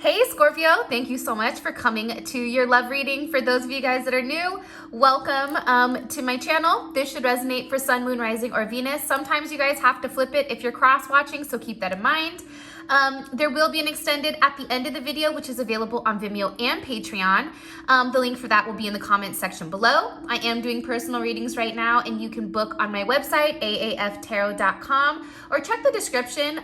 Hey Scorpio, thank you so much for coming to your love reading. For those of you guys that are new, welcome to my channel. This should resonate for Sun, Moon, Rising, or Venus. Sometimes you guys have to flip it if you're cross watching, so keep that in mind. There will be an extended at the end of the video, which is available on Vimeo and Patreon. The link for that will be in the comments section below. I am doing personal readings right now, and you can book on my website, aaftarot.com, or check the description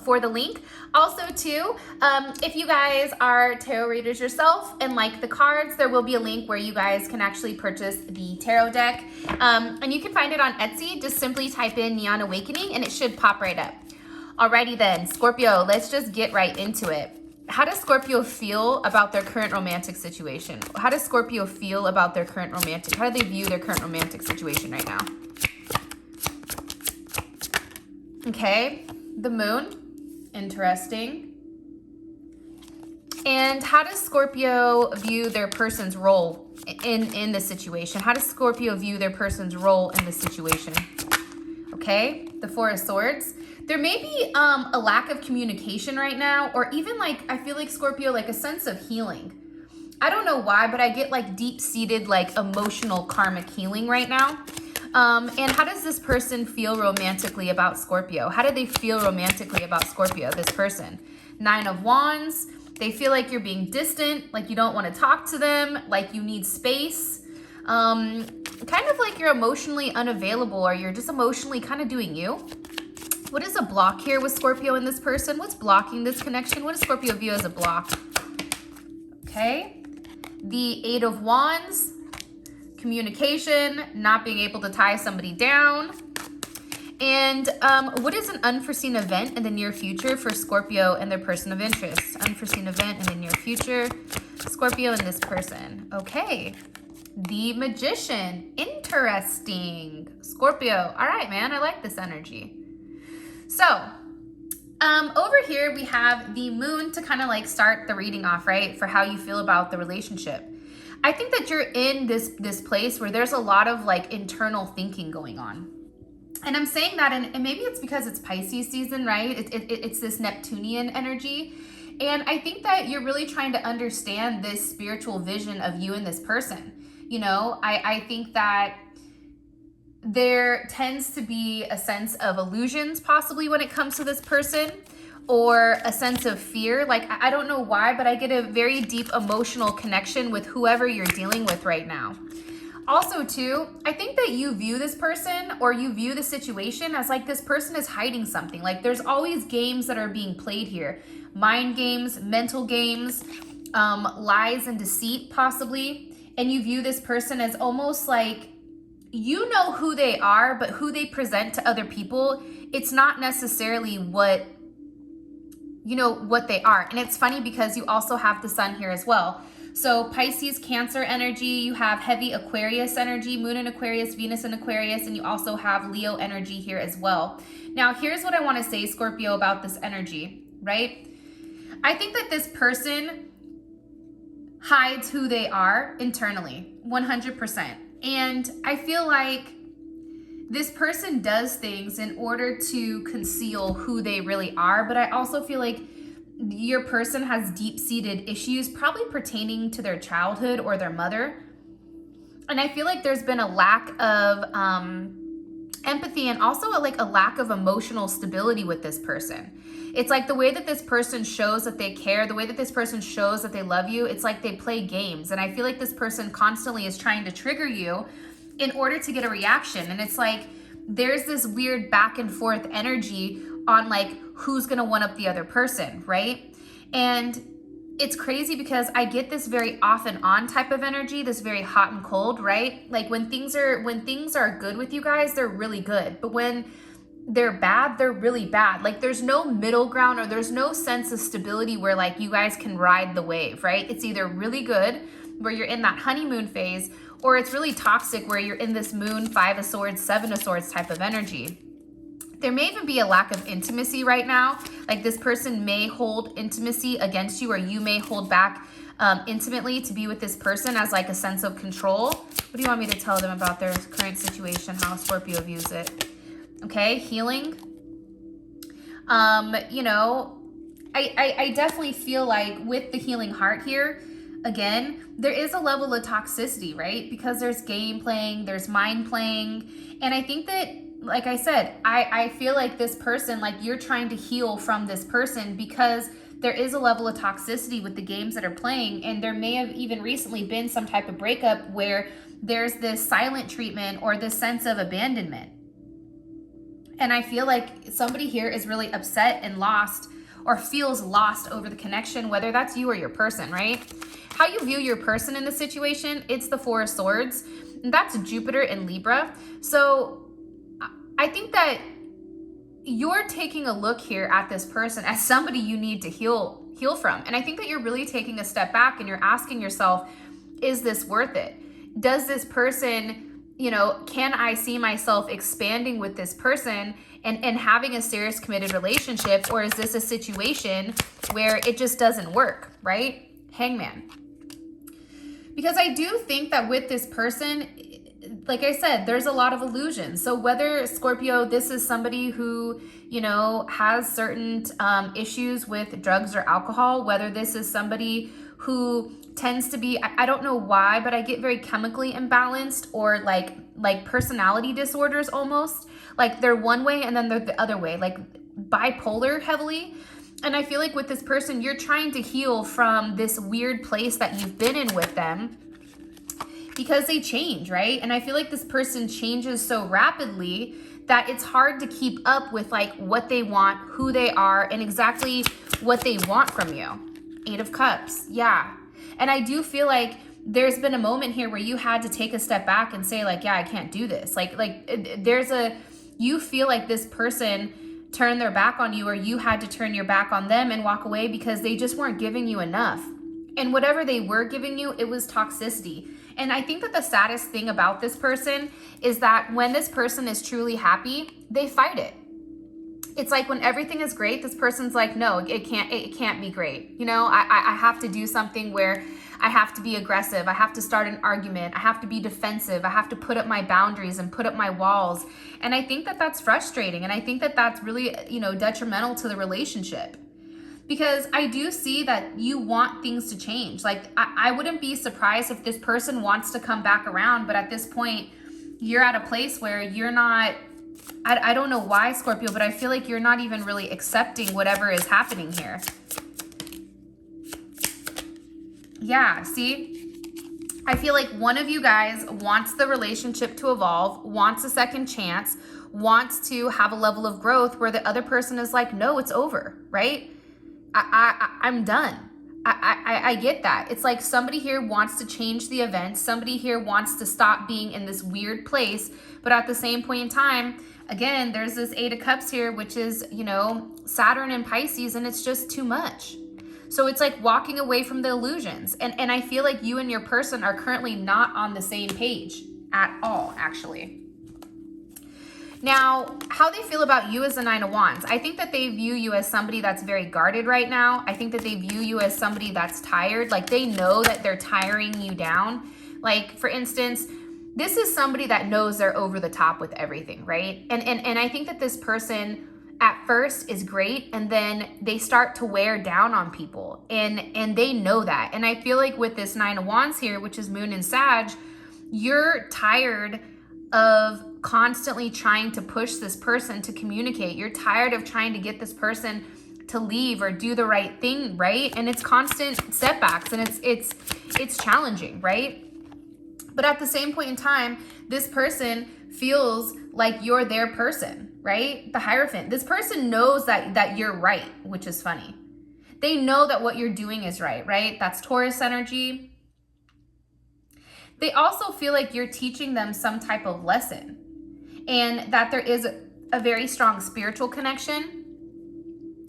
for the link. Also, too, if you guys are tarot readers yourself and like the cards, there will be a link where you guys can actually purchase the tarot deck. And you can find it on Etsy. Just simply type in Neon Awakening, and it should pop right up. Alrighty then, Scorpio, let's just get right into it. How does Scorpio feel about their current romantic situation? How does Scorpio feel about their current romantic? How do they view their current romantic situation right now? Okay, the moon. Interesting. And how does Scorpio view their person's role in the situation? How does Scorpio view their person's role in the situation? Okay, the Four of Swords. There may be a lack of communication right now, or even like, I feel like Scorpio, like a sense of healing. I don't know why, but I get like deep-seated, like emotional karmic healing right now. And how does this person feel romantically about Scorpio? How do they feel romantically about Scorpio, this person? Nine of Wands. They feel like you're being distant, like you don't want to talk to them, like you need space. Kind of like you're emotionally unavailable, or you're just emotionally kind of doing you. What is a block here with Scorpio and this person? What's blocking this connection? What does Scorpio view as a block? Okay. The Eight of Wands. Communication, not being able to tie somebody down. And what is an unforeseen event in the near future for Scorpio and their person of interest? Unforeseen event in the near future, Scorpio and this person. Okay. The Magician. Interesting. Scorpio. All right, man. I like this energy. So, over here we have the moon to kind of like start the reading off, right? For how you feel about the relationship. I think that you're in this place where there's a lot of like internal thinking going on. And I'm saying that, and maybe it's because it's Pisces season, right? It's this Neptunian energy. And I think that you're really trying to understand this spiritual vision of you and this person. You know, I think that there tends to be a sense of illusions possibly when it comes to this person, or a sense of fear. Like, I don't know why, but I get a very deep emotional connection with whoever you're dealing with right now. Also, too, I think that you view this person, or you view the situation as like this person is hiding something. Like, there's always games that are being played here. Mind games, mental games, lies and deceit possibly. And you view this person as almost like, you know who they are, but who they present to other people, it's not necessarily what, you know, what they are. And it's funny because you also have the sun here as well. So Pisces, Cancer energy, you have heavy Aquarius energy, moon in Aquarius, Venus in Aquarius, and you also have Leo energy here as well. Now, here's what I want to say, Scorpio, about this energy, right? I think that this person hides who they are internally, 100%. And I feel like this person does things in order to conceal who they really are. But I also feel like your person has deep-seated issues, probably pertaining to their childhood or their mother. And I feel like there's been a lack of empathy, and also a lack of emotional stability with this person. It's like the way that this person shows that they care, the way that this person shows that they love you, it's like they play games. And I feel like this person constantly is trying to trigger you in order to get a reaction. And it's like there's this weird back and forth energy on like who's gonna one up the other person, right? And it's crazy because I get this very off and on type of energy, this very hot and cold, right? Like when things are good with you guys, they're really good. But when they're bad, they're really bad. Like there's no middle ground, or there's no sense of stability where like you guys can ride the wave, right? It's either really good where you're in that honeymoon phase, or it's really toxic where you're in this moon, 5 of Swords, 7 of Swords type of energy. There may even be a lack of intimacy right now. Like this person may hold intimacy against you, or you may hold back intimately to be with this person as like a sense of control. What do you want me to tell them about their current situation, how Scorpio views it? Okay, healing. You know, I definitely feel like with the healing heart here, again, there is a level of toxicity, right? Because there's game playing, there's mind playing. And I think that, like I said, I feel like this person, like you're trying to heal from this person because there is a level of toxicity with the games that are playing. And there may have even recently been some type of breakup where there's this silent treatment or this sense of abandonment. And I feel like somebody here is really upset and lost or feels lost over the connection, whether that's you or your person, right? How you view your person in the situation, it's the Four of Swords. And that's Jupiter in Libra. So I think that you're taking a look here at this person as somebody you need to heal from. And I think that you're really taking a step back and you're asking yourself, is this worth it? Does this person, can I see myself expanding with this person and having a serious committed relationship? Or is this a situation where it just doesn't work, right? Hangman. Because I do think that with this person, like I said, there's a lot of illusions. So whether Scorpio, this is somebody who, has certain issues with drugs or alcohol, whether this is somebody who tends to be, I don't know why, but I get very chemically imbalanced or like personality disorders almost. Like they're one way and then they're the other way, like bipolar heavily. And I feel like with this person, you're trying to heal from this weird place that you've been in with them because they change, right? And I feel like this person changes so rapidly that it's hard to keep up with like what they want, who they are, and exactly what they want from you. Eight of Cups, yeah. And I do feel like there's been a moment here where you had to take a step back and say like, yeah, I can't do this. You feel like this person turned their back on you, or you had to turn your back on them and walk away because they just weren't giving you enough. And whatever they were giving you, it was toxicity. And I think that the saddest thing about this person is that when this person is truly happy, they fight it. It's like when everything is great, this person's like, no, it can't be great. I have to do something where I have to be aggressive. I have to start an argument. I have to be defensive. I have to put up my boundaries and put up my walls. And I think that that's frustrating. And I think that that's really, detrimental to the relationship. Because I do see that you want things to change. Like, I wouldn't be surprised if this person wants to come back around, but at this point, you're at a place where you're not, I don't know why, Scorpio, but I feel like you're not even really accepting whatever is happening here. Yeah, see? I feel like one of you guys wants the relationship to evolve, wants a second chance, wants to have a level of growth where the other person is like, no, it's over, right? I'm done. I get that. It's like somebody here wants to change the event. Somebody here wants to stop being in this weird place. But at the same point in time, again, there's this Eight of Cups here, which is, Saturn and Pisces, and it's just too much. So it's like walking away from the illusions. And I feel like you and your person are currently not on the same page at all, actually. Now, how they feel about you as the Nine of Wands. I think that they view you as somebody that's very guarded right now. I think that they view you as somebody that's tired. Like they know that they're tiring you down. Like, for instance, this is somebody that knows they're over the top with everything, right? And I think that this person at first is great, and then they start to wear down on people, and they know that. And I feel like with this Nine of Wands here, which is Moon and Sag, you're tired of constantly trying to push this person to communicate. You're tired of trying to get this person to leave or do the right thing, right? And it's constant setbacks, and it's challenging, right? But at the same point in time, this person feels like you're their person, right? The Hierophant. This person knows that you're right, which is funny. They know that what you're doing is right? That's Taurus energy. They also feel like you're teaching them some type of lesson, and that there is a very strong spiritual connection.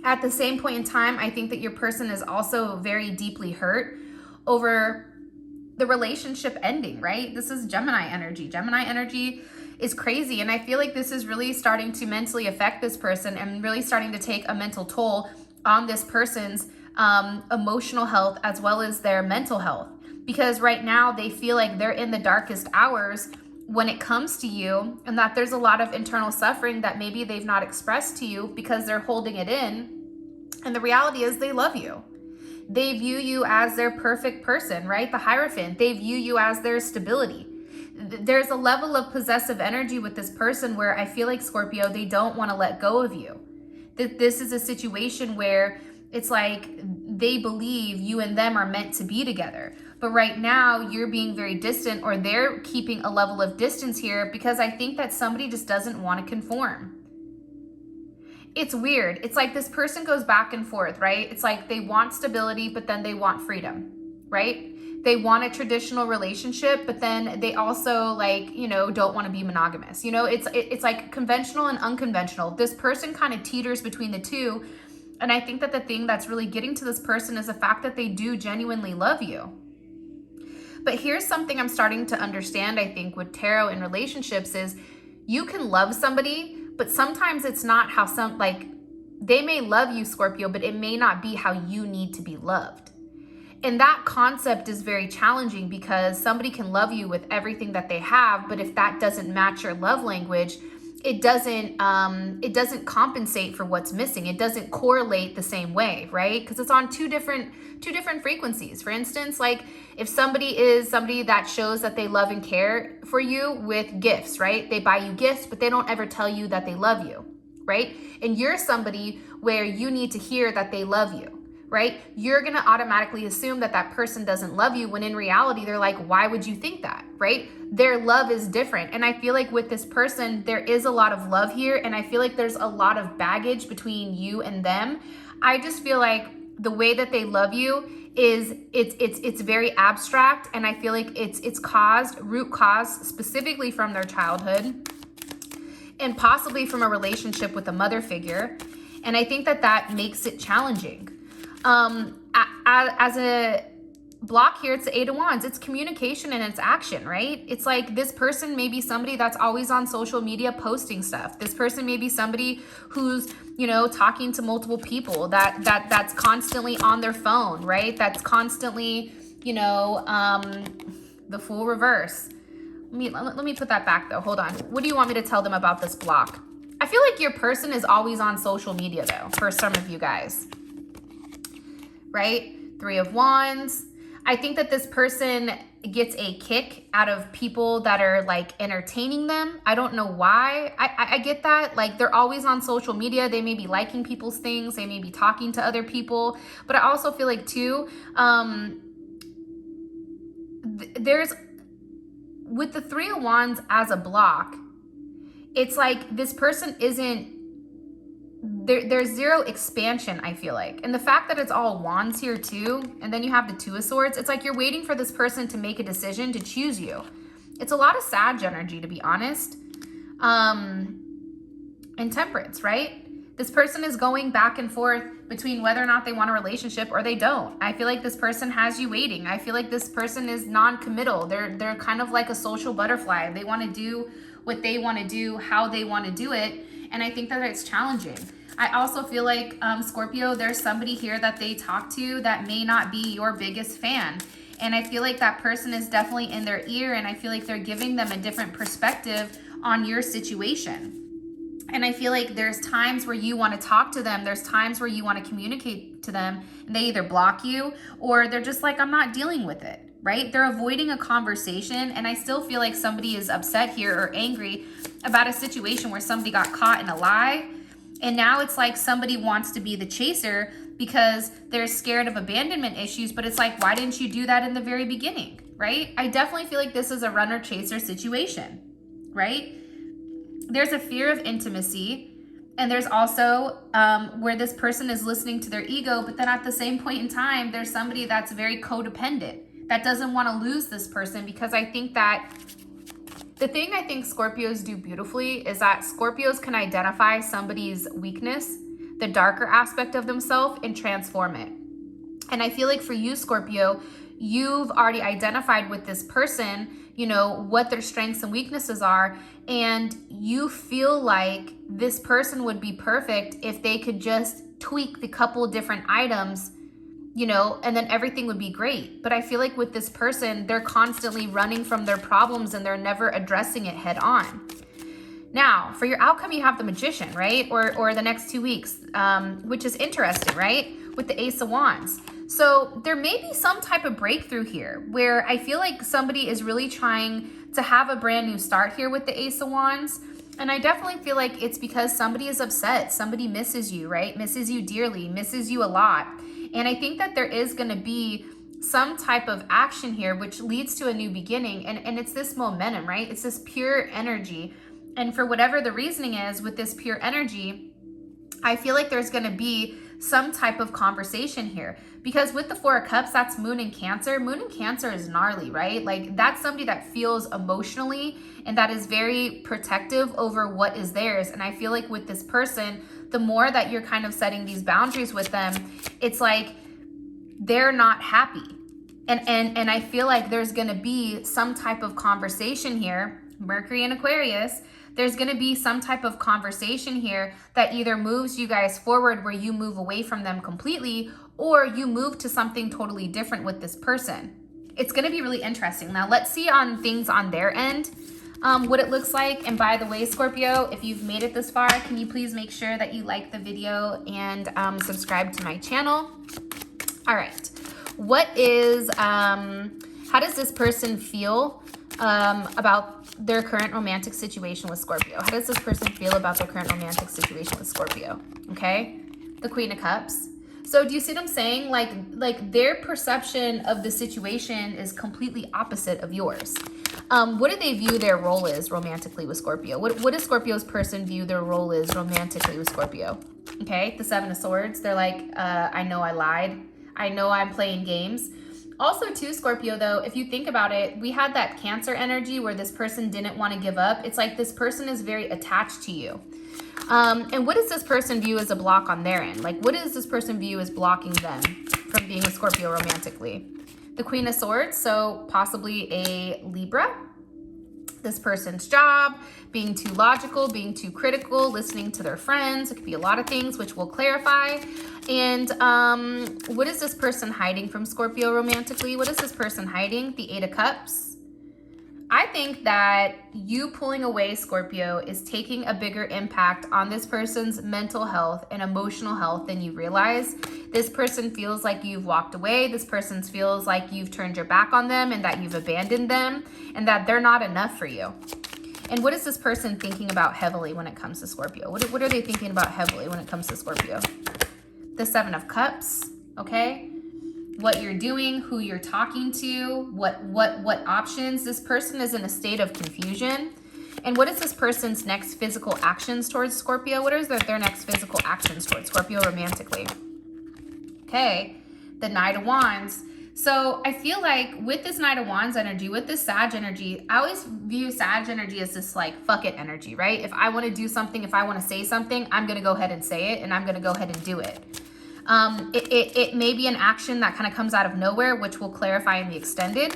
At the same point in time, I think that your person is also very deeply hurt over the relationship ending, right? This is Gemini energy. Gemini energy is crazy. And I feel like this is really starting to mentally affect this person and really starting to take a mental toll on this person's emotional health as well as their mental health. Because right now they feel like they're in the darkest hours when it comes to you, and that there's a lot of internal suffering that maybe they've not expressed to you because they're holding it in. And the reality is they love you. They view you as their perfect person, right? The Hierophant. They view you as their stability. There's a level of possessive energy with this person where I feel like, Scorpio, they don't want to let go of you. This is a situation where it's like they believe you and them are meant to be together. But right now you're being very distant, or they're keeping a level of distance here because I think that somebody just doesn't want to conform. It's weird. It's like this person goes back and forth, right? It's like they want stability, but then they want freedom, right? They want a traditional relationship, but then they also like, don't want to be monogamous. It's like conventional and unconventional. This person kind of teeters between the two. And I think that the thing that's really getting to this person is the fact that they do genuinely love you. But here's something I'm starting to understand, I think, with tarot in relationships is you can love somebody, but sometimes it's not how they may love you, Scorpio, but it may not be how you need to be loved. And that concept is very challenging because somebody can love you with everything that they have, but if that doesn't match your love language, it doesn't compensate for what's missing. It doesn't correlate the same way, right? Because it's on two different frequencies. For instance, like if somebody is somebody that shows that they love and care for you with gifts, right? They buy you gifts, but they don't ever tell you that they love you, right? And you're somebody where you need to hear that they love you, right? You're going to automatically assume that that person doesn't love you when in reality, they're like, why would you think that, right? Their love is different. And I feel like with this person, there is a lot of love here. And I feel like there's a lot of baggage between you and them. I just feel like the way that they love you is it's very abstract. And I feel like it's root cause specifically from their childhood and possibly from a relationship with a mother figure. And I think that makes it challenging. As a block here, it's the Eight of Wands. It's communication and it's action, right? It's like this person may be somebody that's always on social media posting stuff. This person may be somebody who's, talking to multiple people, that's constantly on their phone, right? That's constantly, the Fool reverse. Let me put that back though. Hold on. What do you want me to tell them about this block? I feel like your person is always on social media though, for some of you guys. Right? Three of Wands. I think that this person gets a kick out of people that are like entertaining them. I don't know why. I get that. Like they're always on social media. They may be liking people's things. They may be talking to other people. But I also feel like too, there's with the Three of Wands as a block, it's like this person isn't there's zero expansion, I feel like. And the fact that it's all wands here too, and then you have the Two of Swords, it's like you're waiting for this person to make a decision to choose you. It's a lot of Sag energy, to be honest. And Temperance, right? This person is going back and forth between whether or not they want a relationship or they don't. I feel like this person has you waiting. I feel like this person is non-committal. They're kind of like a social butterfly. They want to do what they want to do, how they want to do it. And I think that it's challenging. I also feel like, Scorpio, there's somebody here that they talk to that may not be your biggest fan. And I feel like that person is definitely in their ear, and I feel like they're giving them a different perspective on your situation. And I feel like there's times where you want to talk to them. There's times where you want to communicate to them, and they either block you or they're just like, I'm not dealing with it, right? They're avoiding a conversation. And I still feel like somebody is upset here or angry about a situation where somebody got caught in a lie. And now it's like somebody wants to be the chaser because they're scared of abandonment issues. But it's like, why didn't you do that in the very beginning, right? I definitely feel like this is a runner-chaser situation, right? There's a fear of intimacy. And there's also where this person is listening to their ego. But then at the same point in time, there's somebody that's very codependent that doesn't want to lose this person, because I think that the thing I think Scorpios do beautifully is that Scorpios can identify somebody's weakness, the darker aspect of themselves, and transform it. And I feel like for you, Scorpio, you've already identified with this person, what their strengths and weaknesses are. And you feel like this person would be perfect if they could just tweak the couple different items, and then everything would be great. But I feel like with this person, they're constantly running from their problems and they're never addressing it head on. Now, for your outcome, you have the Magician, right? Or the next 2 weeks, which is interesting, right? With the Ace of Wands. So there may be some type of breakthrough here where I feel like somebody is really trying to have a brand new start here with the Ace of Wands. And I definitely feel like it's because somebody is upset. Somebody misses you, right? Misses you dearly, misses you a lot. And I think that there is going to be some type of action here which leads to a new beginning. And it's this momentum, right? It's this pure energy. And for whatever the reasoning is with this pure energy, I feel like there's going to be some type of conversation here. Because with the Four of Cups, that's Moon in Cancer. Moon in Cancer is gnarly, right? Like that's somebody that feels emotionally and that is very protective over what is theirs. And I feel like with this person, the more that you're kind of setting these boundaries with them, it's like they're not happy. And I feel like there's going to be some type of conversation here. Mercury in Aquarius. There's going to be some type of conversation here that either moves you guys forward where you move away from them completely, or you move to something totally different with this person. It's going to be really interesting. Now, let's see on things on their end, what it looks like. And by the way, Scorpio, if you've made it this far, can you please make sure that you like the video and subscribe to my channel? All right. What is, how does this person feel about their current romantic situation with Scorpio? How does this person feel about their current romantic situation with Scorpio? Okay, the Queen of Cups. So do you see what I'm saying? Like their perception of the situation is completely opposite of yours. What do they view their role is romantically with Scorpio? What does Scorpio's person view their role is romantically with Scorpio? Okay, the Seven of Swords. They're like, I know I lied. I know I'm playing games. Also too, Scorpio, though, if you think about it, we had that Cancer energy where this person didn't want to give up. It's like this person is very attached to you. And what does this person view as a block on their end? Like, what does this person view as blocking them from being a Scorpio romantically? The Queen of Swords, so possibly a Libra. This person's job, being too logical, being too critical, listening to their friends. It could be a lot of things, which we'll clarify. And what is this person hiding from Scorpio romantically? What is this person hiding? The Eight of Cups. I think that you pulling away, Scorpio, is taking a bigger impact on this person's mental health and emotional health than you realize. This person feels like you've walked away. This person feels like you've turned your back on them and that you've abandoned them and that they're not enough for you. And what is this person thinking about heavily when it comes to Scorpio? What are they thinking about heavily when it comes to Scorpio? The Seven of Cups, okay? What you're doing, who you're talking to, what options. This person is in a state of confusion. And what is this person's next physical actions towards Scorpio? What is their next physical actions towards Scorpio romantically? Okay, the Knight of Wands. So I feel like with this Knight of Wands energy, with this Sag energy, I always view Sag energy as this like, fuck it energy, right? If I want to do something, if I want to say something, I'm going to go ahead and say it and I'm going to go ahead and do it. It may be an action that kind of comes out of nowhere, which we'll clarify in the extended.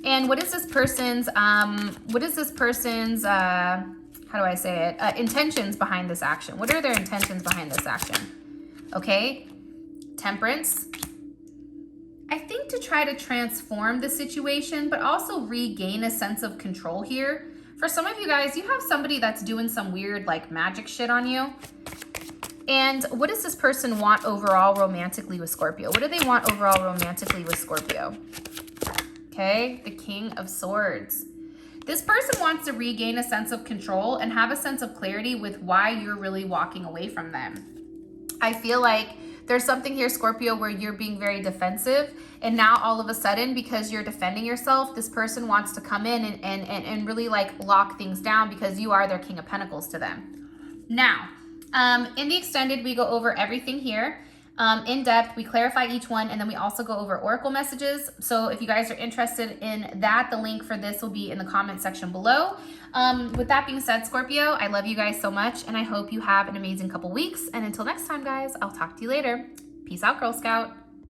And what is this person's, how do I say it? Intentions behind this action. What are their intentions behind this action? Okay. Temperance. I think to try to transform the situation, but also regain a sense of control here. For some of you guys, you have somebody that's doing some weird like magic shit on you. And what does this person want overall romantically with Scorpio? What do they want overall romantically with Scorpio? Okay, the King of Swords. This person wants to regain a sense of control and have a sense of clarity with why you're really walking away from them. I feel like there's something here, Scorpio, where you're being very defensive. And now all of a sudden, because you're defending yourself, this person wants to come in and really like lock things down because you are their King of Pentacles to them. Now, in the extended, we go over everything here in depth. We clarify each one, and then we also go over oracle messages. So if you guys are interested in that, the link for this will be in the comment section below. With that being said, Scorpio, I love you guys so much, and I hope you have an amazing couple weeks. And until next time, guys, I'll talk to you later. Peace out, Girl Scout.